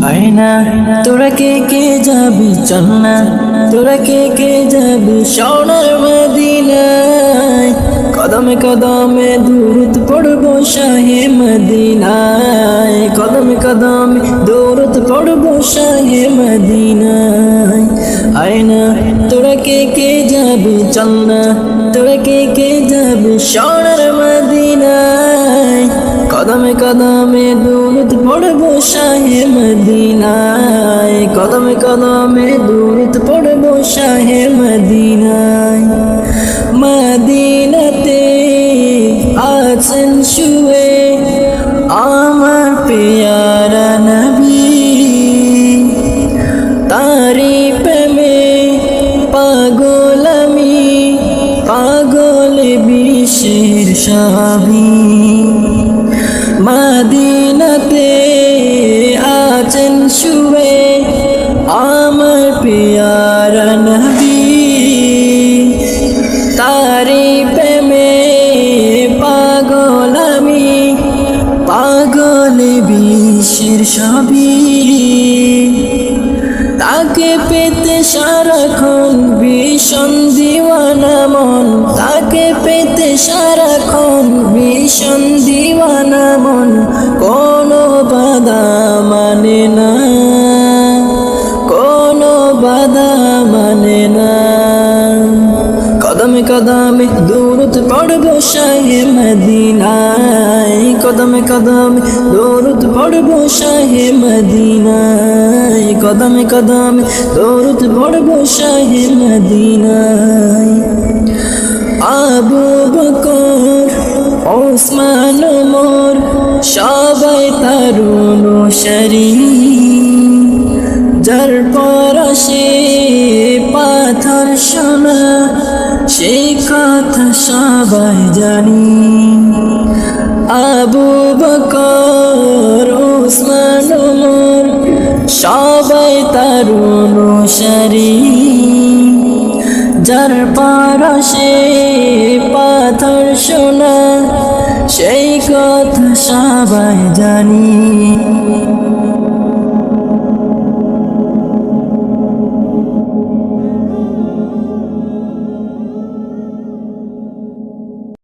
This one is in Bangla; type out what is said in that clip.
আয়না তোরা কে যাবি চল না, তোরা কে যাবি সোনার মদিনায়। কদমে কদমে দূরত পড়বো শাহে মদিনায়, কদমে কদমে দূরত পড়বো শাহে মদিনায়। আয়না তোরা কে যাবি চল না, তোরা কে যাবি সোনার মদিনায়। কদমে কদমে দূরত পড়বো শাহে মদিনায়, কদমে কদমে দূরত পড়বো শাহে মদিনায়। মদিনাতে আছেন শুয়ে আমার পেয়ারা নবী, তারি প্রেমে পাগল আমি, পাগল বিশ্বের সবই। মদিনাতে আছেন শুয়ে আমার পেয়ারা নবী, তারি প্রেমে পাগল আমি, পাগল বিশ্বের সবই। তাকে পেতে সারাক্ষণ ভীষণ দিওয়ানা মন, তাকে পেতে সারাক্ষণ ভীষণ দিওয়ানা মন। কোনো বাধা মানে না, কোনো বাধা মানে না। কদমে কদমে দূরত পড়বো শাহে মদিনায়, কদমে কদমে দূরত পড়বো শাহে মদিনায়, কদমে কদমে দূরত পড়বো শাহে মদিনায়। আবু বকর ওসমান ওমর সবাই তার অনুসারী, যার পরশে পাথর সোনা সেই কথা সবাই জানি। আবু বকর ওসমান ওমর সবাই তার অনুসারী, যার পরশে পাথর সোনা সেই কথা সবাই জানি।